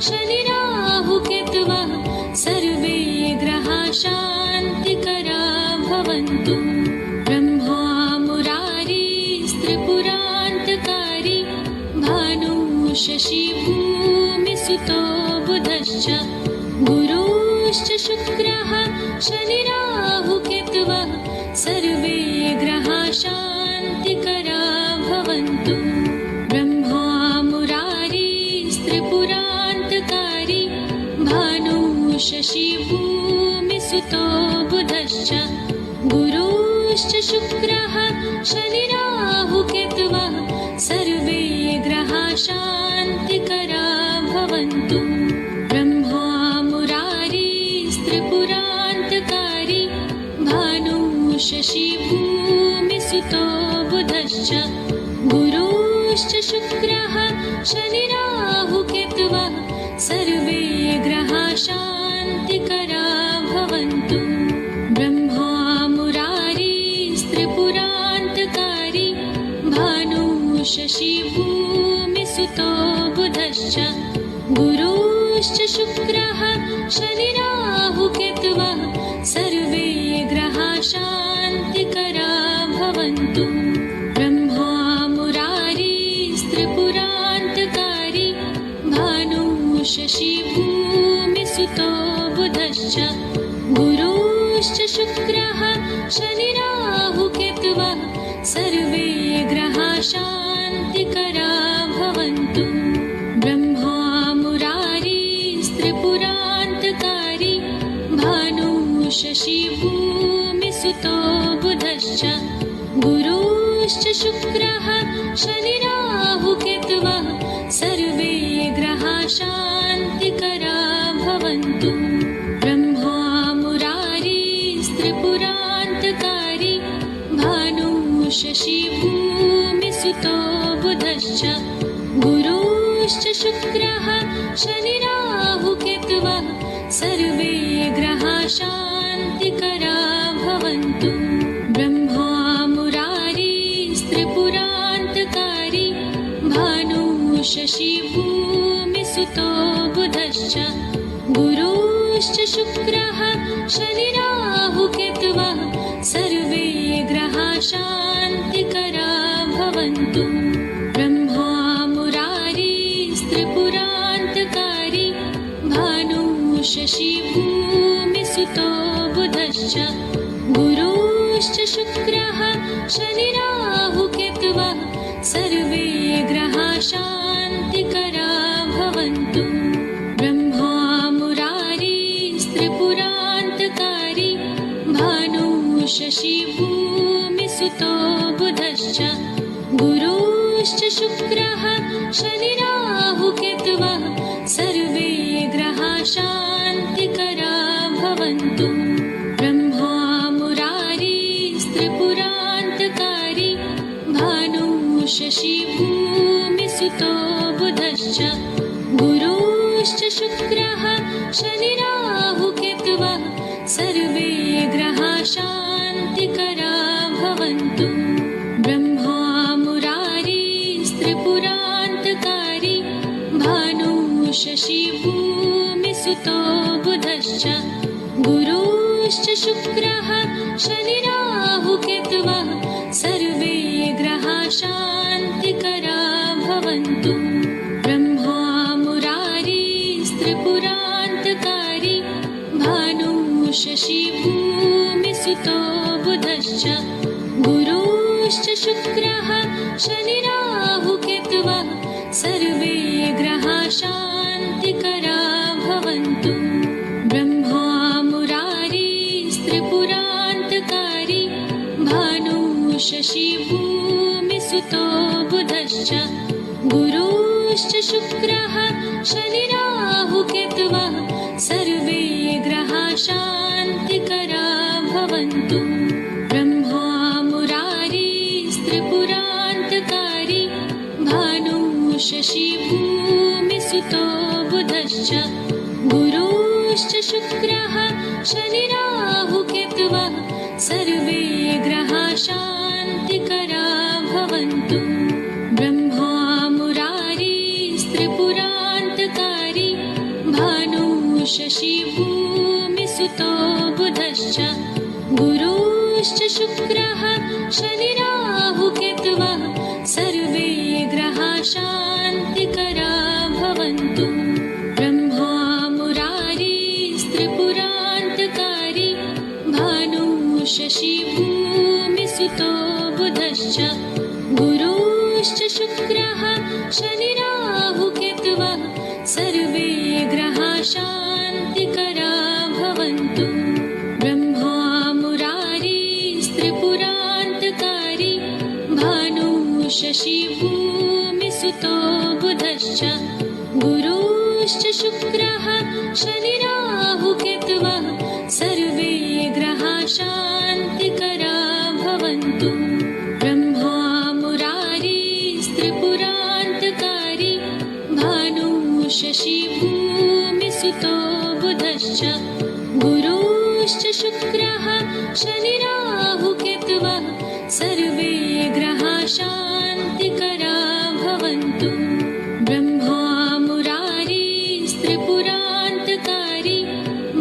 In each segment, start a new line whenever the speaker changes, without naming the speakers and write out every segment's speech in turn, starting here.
शनिराहुकेतवः सर्वे ग्रहाः शान्तिकरा भवन्तु। ब्रह्मा मुरारिस्त्रिपुरान्तकारी भानु शशि भूमिसुतो बुधश्च गुरुश्च शुक्रः शनिराहुकेतवः सर्वे ग्रहाः शान्तिकरा भवन्तु। ब्रह्मा मुरारिस्त्रिपुरान्तकारी भानु शशि भूमिसुतो बुधश्च गुरुश्च शुक्रः शनिराहुकेतवः सर्वे ग्रहाः शान्तिकरा भवन्तु। ब्रह्मा मुरारिस्त्रिपुरान्तकारी भानु शशि भूमिसुतो बुधश्च गुरुश्च शुक्रः शनिराहुकेतवः सर्वे ग्रहाः शान्तिकरा भवन्तु। ब्रह्मा मुरारिस्त्रिपुरान्तकारी भानु शशि भूमिसुतो बुधश्च गुरुश्च शुक्रः शनिराहुकेतवः सर्वे ग्रहाः शान्तिकरा भवन्तु। ब्रह्मा मुरारिस्त्रिपुरान्तकारी भानु शशि भूमिसुतो बुधश्च गुरुश्च शुक्रः शनिराहुकेतवः सर्वे ग्रहाः शान्तिकरा भवन्तु। ब्रह्मा मुरारिस्त्रिपुरान्तकारी भानु शशि भूमिसुतो बुधश्च गुरुश्च शुक्रः शनिराहुकेतवः सर्वे ग्रहाः शान्तिकरा भवन्तु। ब्रह्मा मुरारिस्त्रिपुरान्तकारी भानु शशि भूमिसुतो बुधश्च गुरुश्च शुक्रः शनिराहुकेतवः सर्वे ग्रहाः शान्तिकरा भवन्तु। ब्रह्मा मुरारिस्त्रिपुरान्तकारी भानु शशि भूमिसुतो बुधश्च गुरुश्च शुक्रः शनिराहुकेतवः सर्वे ग्रहाः शान्तिकरा भवन्तु। ब्रह्मा मुरारिस्त्रिपुरान्तकारी भानु शशि भूमिसुतो बुधश्च गुरुश्च शुक्रः शनिराहुकेतवः सर्वे ग्रहाः शान्तिकरा भवन्तु। ब्रह्मा मुरारिस्त्रिपुरान्तकारी भानु शशि भूमिसुतो बुधश्च गुरुश्च शुक्रः शनिराहुकेतवः सर्वे ग्रहाः शान्तिकरा भवन्तु। ब्रह्मा मुरारिस्त्रिपुरान्तकारी भानु शशि भूमिसुतो बुधश्च गुरुश्च शुक्रः शनिराहुकेतवः सर्वे ग्रहाः शान्तिकरा भवन्तु। ब्रह्मा मुरारिस्त्रिपुरान्तकारी भानु शशि भूमिसुतो बुधश्च गुरुश्च शुक्रः शनिराहुकेतवः सर्वे ग्रहाः शान्तिकरा भवन्तु। ब्रह्मा मुरारिस्त्रिपुरान्तकारी भानु शशि भूमिसुतो बुधश्च गुरुश्च शुक्रः शनिराहुकेतवः सर्वे ग्रहाः शान्तिकरा भवन्तु। ब्रह्मा मुरारिस्त्रिपुरान्तकारी भानु शशि भूमिसुतो बुधश्च गुरुश्च शुक्रः शनिराहुकेतवः सर्वे ग्रहाः शान्तिकरा भवन्तु। ब्रह्मा मुरारिस्त्रिपुरान्तकारी भानु शशि भूमिसुतो बुधश्च गुरुश्च शुक्रः शनिराहुकेतवः सर्वे ग्रहाः शान्तिकरा भवन्तु। ब्रह्मा मुरारिस्त्रिपुरान्तकारी भानुः शशी भूमिसुतो बुधश्च गुरुश्च शुक्रः शनिराहुकेतवः सर्वे ग्रहाः शान्तिकरा भवन्तु। ब्रह्मा मुरारिस्त्रिपुरान्तकारी भानुः शशी भूमिसुतो बुधश्च गुरुश्च शुक्रः शनिराहुकेतवः सर्वे ग्रहाः शान्तिकरा भवन्तु। ब्रह्मा मुरारिस्त्रिपुरान्तकारी भानुः शशी भूमिसुतो बुधश्च गुरुश्च शुक्रः शनिराहुकेतवः सर्वे ग्रहाः शान्तिकरा भवन्तु। ब्रह्मा मुरारिस्त्रिपुरान्तकारी भानुः शशी भूमिसुतो बुधश्च गुरुश्च शुक्रः शनिराहुकेतवः सर्वे ग्रहाः शान्तिकरा भवन्तु। ब्रह्मा मुरारिस्त्रिपुरान्तकारी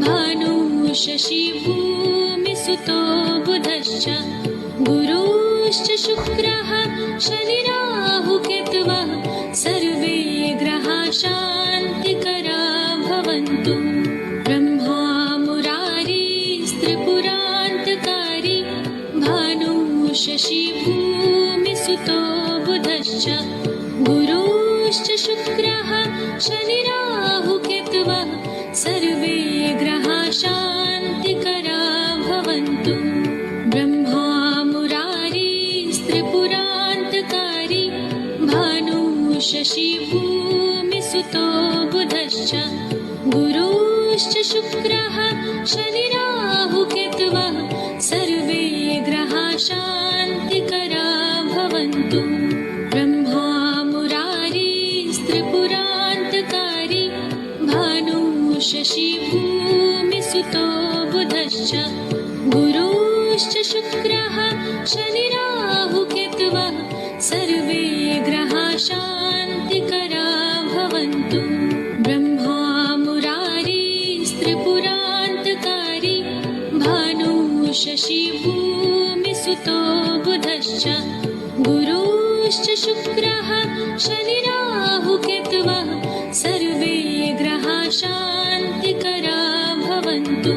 भानुः शशी भूमिसुतो बुधश्च गुरुश्च शुक्रः शनिराहुकेतवः सर्वे ग्रहाः शान्तिकरा भवन्तु। ब्रह्मा मुरारिस्त्रिपुरान्तकारी भानुः शशी भूमिसुतो बुधश्च गुरुश्च शुक्रः शनिराहुकेतवः सर्वे ग्रहाः शान्तिकरा भवन्तु। ब्रह्मा मुरारिस्त्रिपुरान्तकारी भानुः शशी भूमिसुतो बुधश्च गुरुश्च शुक्रः शनिराहुकेतवः सर्वे ग्रहाः शान्तिकरा भवन्तु। ब्रह्मा मुरारिस्त्रिपुरान्तकारी भानुः शशी भूमिसुतो बुधश्च गुरुश्च शुक्रः शनिराहुकेतवः सर्वे ग्रहाः शान्तिकरा भवन्तु। ब्रह्मा मुरारिस्त्रिपुरान्तकारी भानुः शशी भूमिसुतो बुधश्च गुरुश्च शुक्रः शनिराहुकेतवः सर्वे ग्रहाः शान्तिकरा भवन्तु।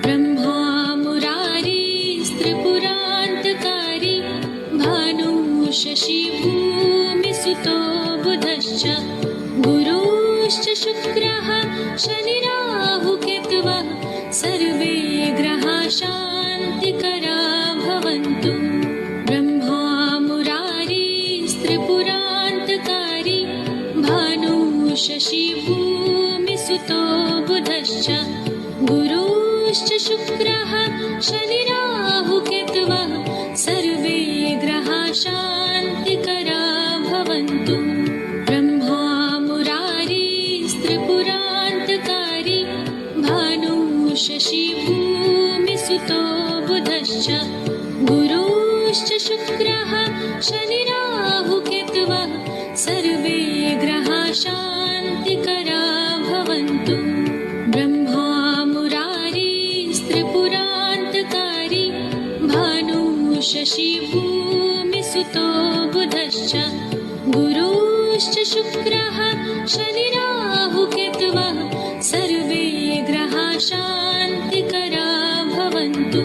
ब्रह्मा मुरारिस्त्रिपुरान्तकारी भानुः शशी भूमिसुतो बुधश्च गुरुश्च शुक्रः शनिराहुकेतवः सर्वे ग्रहाः शान्तिकरा भवन्तु। ब्रह्मा मुरारिस्त्रिपुरान्तकारी भानुः शशी भूमिसुतो बुधश्च गुरुश्च शुक्रः शनिराहुकेतवः सर्वे ग्रहाः शान्तिकरा भवन्तु। ब्रह्मा मुरारिस्त्रिपुरान्तकारी भानुः शशी भूमिसुतो बुधश्च गुरुश्च शुक्रः शनिराहुकेतवः सर्वे ग्रहाः शान्तिकरा भवन्तु। ब्रह्मा मुरारिस्त्रिपुरान्तकारी भानुः शशी भूमिसुतो बुधश्च गुरुश्च शुक्रः शनिराहुकेतवः सर्वे ग्रहाः शान्तिकरा भवन्तु।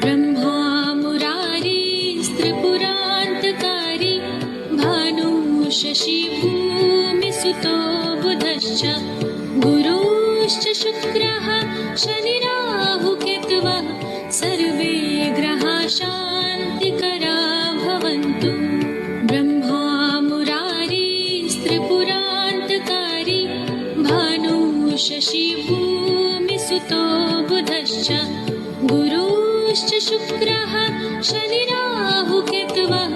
ब्रह्मा मुरारिस्त्रिपुरान्तकारी भानुः शशी भूमिसुतो बुधश्च गुरुश्च शुक्रः शनिराहुकेतवः सर्वे ग्रहाः शान्तिकरा भवन्तु। ब्रह्मा मुरारिस्त्रिपुरान्तकारी भानुः शशी भूमिसुतो बुधश्च गुरुश्च शुक्रः शनिराहुकेतवः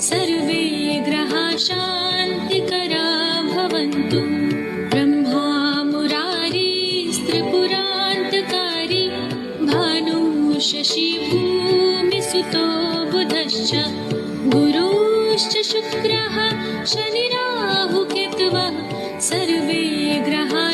सर्वे ग्रहाः शान्तिकरा भवन्तु। ब्रह्मा मुरारिस्त्रिपुरान्तकारी भानुः शशी भूमिसुतो बुधश्च गुरुश्च शुक्रः शनिराहुकेतवः सर्वे ग्रहाः